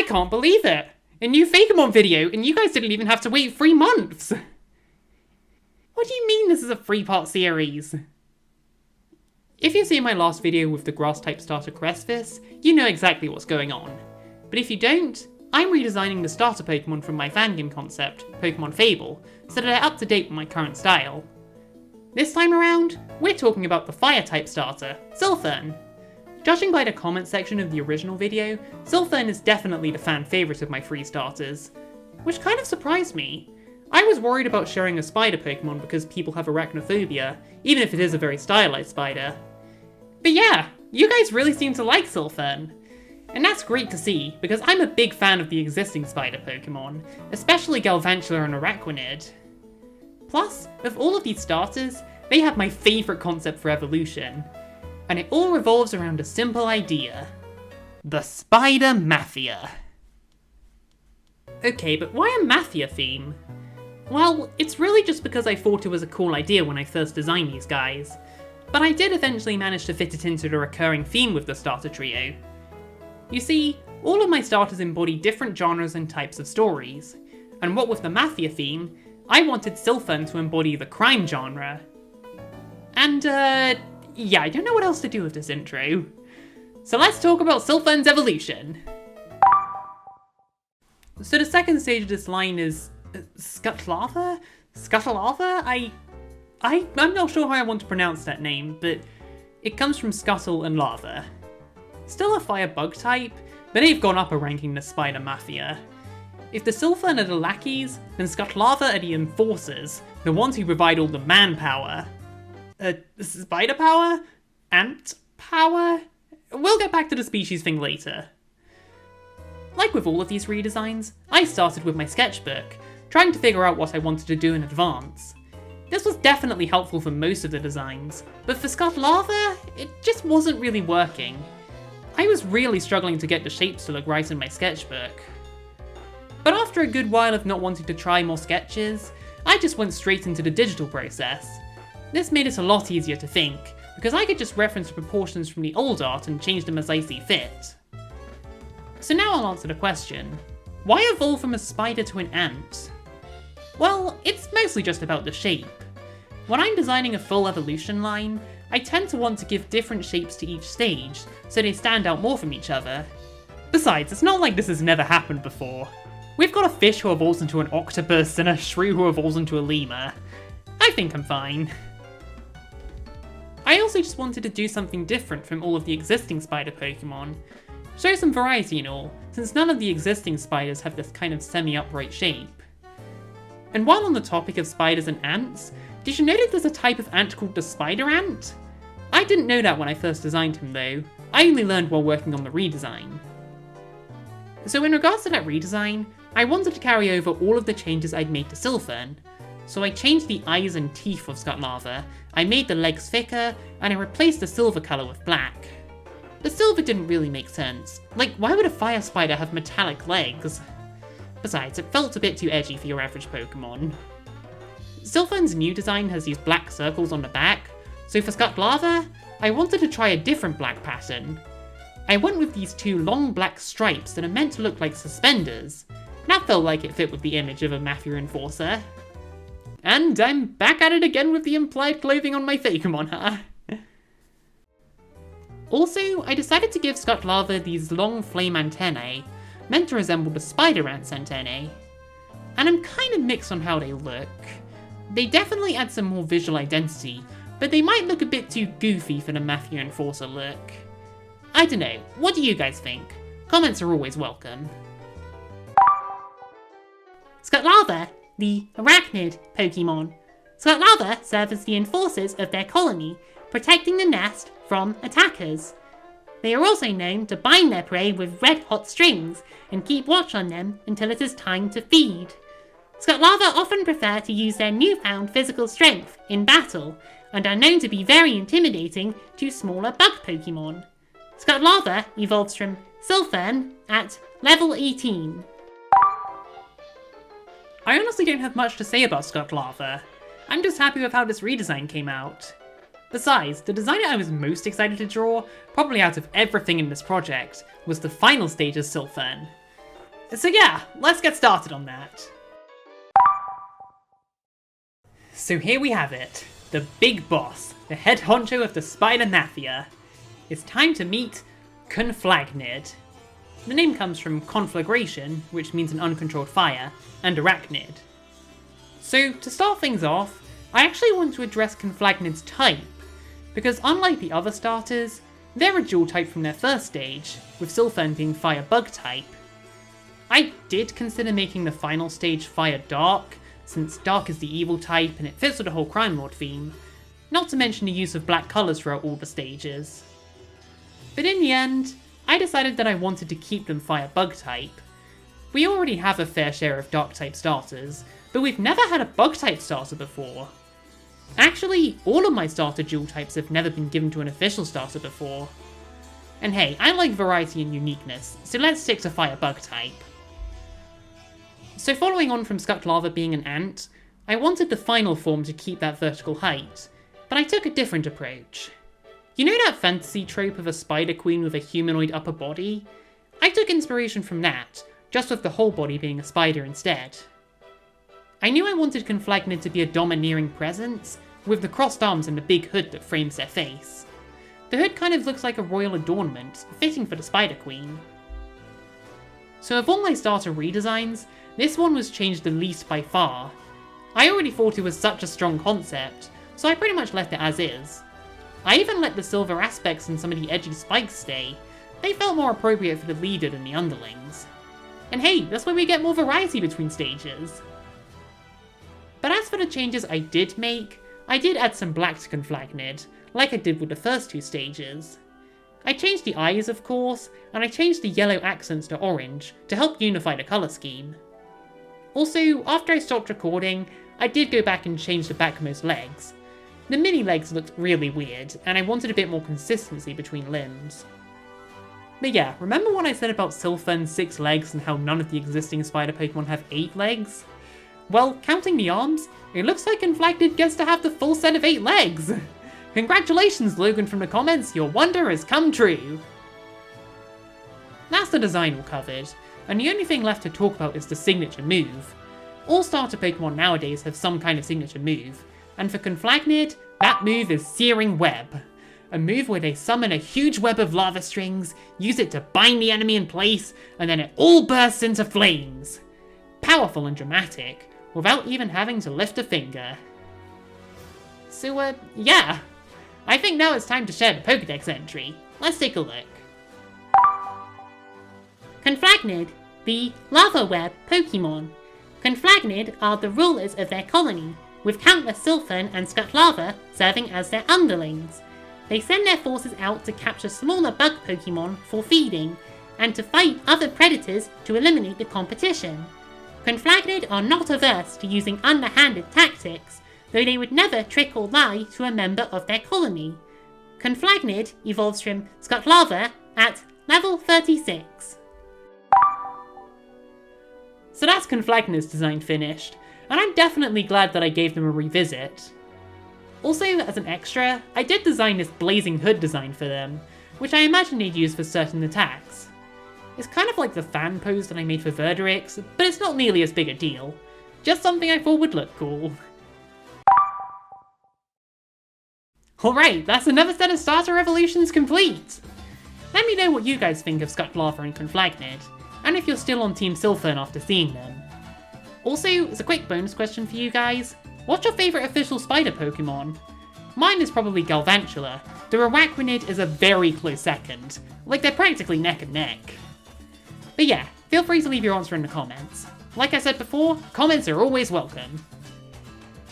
can't believe it! A new Fakemon video, and you guys didn't even have to wait 3 months! What do you mean this is a 3-part series? If you've seen my last video with the Grass-type starter Cresvis, you know exactly what's going on. But if you don't, I'm redesigning the starter Pokemon from my fangame concept, Pokemon Fable, so that they're up to date with my current style. This time around, we're talking about the Fire-type starter, Sylphern. Judging by the comment section of the original video, Sylphern is definitely the fan favourite of my 3 starters, which kind of surprised me. I was worried about sharing a spider Pokemon because people have arachnophobia, even if it is a very stylized spider. But yeah, you guys really seem to like Sylphern. And that's great to see, because I'm a big fan of the existing spider Pokemon, especially Galvantula and Araquanid. Plus, of all of these starters, they have my favourite concept for evolution. And it all revolves around a simple idea. The Spider Mafia. Okay, but why a Mafia theme? Well, it's really just because I thought it was a cool idea when I first designed these guys, but I did eventually manage to fit it into the recurring theme with the starter trio. You see, all of my starters embody different genres and types of stories, and what with the Mafia theme, I wanted Sylphern to embody the crime genre. And yeah, I don't know what else to do with this intro. So let's talk about Sylphern's evolution. So the second stage of this line is Scuttlava? Scuttlava? I'm not sure how I want to pronounce that name, but it comes from Scuttle and Lava. Still a fire bug type, but they've gone up a rank in the Spider Mafia. If the Sylphern are the lackeys, then Scuttlava are the enforcers, the ones who provide all the manpower. Spider power? Ant power? We'll get back to the species thing later. Like with all of these redesigns, I started with my sketchbook, trying to figure out what I wanted to do in advance. This was definitely helpful for most of the designs, but for Scuttlava, it just wasn't really working. I was really struggling to get the shapes to look right in my sketchbook. But after a good while of not wanting to try more sketches, I just went straight into the digital process. This made it a lot easier to think, because I could just reference the proportions from the old art and change them as I see fit. So now I'll answer the question, why evolve from a spider to an ant? Well, it's mostly just about the shape. When I'm designing a full evolution line, I tend to want to give different shapes to each stage, so they stand out more from each other. Besides, it's not like this has never happened before. We've got a fish who evolves into an octopus and a shrew who evolves into a lemur. I think I'm fine. I also just wanted to do something different from all of the existing spider Pokemon. Show some variety and all, since none of the existing spiders have this kind of semi-upright shape. And while on the topic of spiders and ants, did you know that there's a type of ant called the spider ant? I didn't know that when I first designed him though, I only learned while working on the redesign. So in regards to that redesign, I wanted to carry over all of the changes I'd made to Sylphern. So I changed the eyes and teeth of Scuttlava, I made the legs thicker, and I replaced the silver colour with black. The silver didn't really make sense, like why would a fire spider have metallic legs? Besides, it felt a bit too edgy for your average Pokemon. Sylphern's new design has these black circles on the back, so for Scuttlava, I wanted to try a different black pattern. I went with these 2 long black stripes that are meant to look like suspenders. That felt like it fit with the image of a Mafia enforcer. And I'm back at it again with the implied clothing on my Fakemon, huh? Also, I decided to give Scuttlava these long flame antennae, meant to resemble the spider ant's antennae. And I'm kind of mixed on how they look. They definitely add some more visual identity, but they might look a bit too goofy for the Mafia enforcer look. I don't know, what do you guys think? Comments are always welcome. Scuttlava, the arachnid Pokemon. Scuttlava serve as the enforcers of their colony, protecting the nest from attackers. They are also known to bind their prey with red-hot strings and keep watch on them until it is time to feed. Scuttlava often prefer to use their newfound physical strength in battle, and are known to be very intimidating to smaller bug Pokemon. Scuttlava evolves from Sylphern at level 18. I honestly don't have much to say about Scuttlava. I'm just happy with how this redesign came out. Besides, the design I was most excited to draw, probably out of everything in this project, was the final stage of Sylphern. So yeah, let's get started on that. So here we have it, the big boss, the head honcho of the Spider Mafia. It's time to meet Conflagnid. The name comes from conflagration, which means an uncontrolled fire, and arachnid. So to start things off, I actually want to address Conflagnid's type, because unlike the other starters, they're a dual type from their first stage, with Sylphern being fire bug type. I did consider making the final stage fire dark, since dark is the evil type and it fits with the whole crime lord theme, not to mention the use of black colours throughout all the stages. But in the end, I decided that I wanted to keep them fire bug type. We already have a fair share of dark type starters, but we've never had a bug type starter before. Actually, all of my starter dual types have never been given to an official starter before. And hey, I like variety and uniqueness, so let's stick to fire bug type. So following on from Scuttlava being an ant, I wanted the final form to keep that vertical height, but I took a different approach. You know that fantasy trope of a spider queen with a humanoid upper body? I took inspiration from that, just with the whole body being a spider instead. I knew I wanted Conflagnid to be a domineering presence, with the crossed arms and the big hood that frames their face. The hood kind of looks like a royal adornment, fitting for the Spider Queen. So of all my starter redesigns, this one was changed the least by far. I already thought it was such a strong concept, so I pretty much left it as is. I even let the silver aspects and some of the edgy spikes stay. They felt more appropriate for the leader than the underlings. And hey, that's why we get more variety between stages. But as for the changes I did make, I did add some black to Conflagnid, like I did with the first two stages. I changed the eyes, of course, and I changed the yellow accents to orange to help unify the colour scheme. Also, after I stopped recording, I did go back and change the backmost legs. The mini legs looked really weird, and I wanted a bit more consistency between limbs. But yeah, remember when I said about Sylphern's 6 legs and how none of the existing spider Pokemon have 8 legs? Well, counting the arms, it looks like Conflagnid gets to have the full set of 8 legs! Congratulations, Logan from the comments, your wonder has come true! That's the design all covered, and the only thing left to talk about is the signature move. All starter Pokemon nowadays have some kind of signature move, and for Conflagnid, that move is Searing Web. A move where they summon a huge web of lava strings, use it to bind the enemy in place, and then it all bursts into flames. Powerful and dramatic, without even having to lift a finger. So, yeah. I think now it's time to share the Pokedex entry. Let's take a look. Conflagnid, the Lava Web Pokemon. Conflagnid are the rulers of their colony, with countless Sylphern and Scuttlava serving as their underlings. They send their forces out to capture smaller bug Pokemon for feeding, and to fight other predators to eliminate the competition. Conflagnid are not averse to using underhanded tactics, though they would never trick or lie to a member of their colony. Conflagnid evolves from Scuttlava at level 36. So that's Conflagnid's design finished, and I'm definitely glad that I gave them a revisit. Also, as an extra, I did design this blazing hood design for them, which I imagine they'd use for certain attacks. It's kind of like the fan pose that I made for Verdurix, but it's not nearly as big a deal. Just something I thought would look cool. Alright, that's another set of starter evolutions complete! Let me know what you guys think of Scuttlava and Conflagnid, and if you're still on Team Sylphern after seeing them. Also, as a quick bonus question for you guys, what's your favourite official spider Pokemon? Mine is probably Galvantula, though Arachnid is a very close second, like they're practically neck and neck. But yeah, feel free to leave your answer in the comments. Like I said before, comments are always welcome.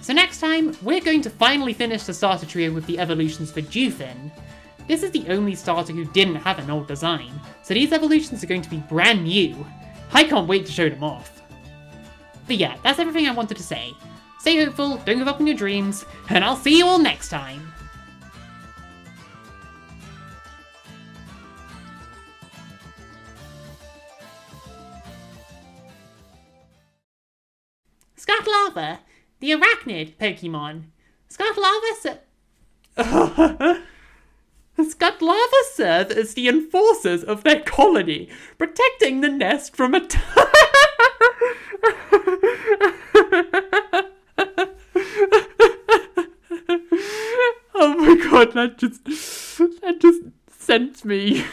So next time, we're going to finally finish the starter trio with the evolutions for Dewfin. This is the only starter who didn't have an old design, so these evolutions are going to be brand new. I can't wait to show them off. But yeah, that's everything I wanted to say. Stay hopeful, don't give up on your dreams, and I'll see you all next time! Scuttlava, the Arachnid Pokemon. Scuttlava serve as the enforcers of their colony, protecting the nest from Oh my god, that just sent me.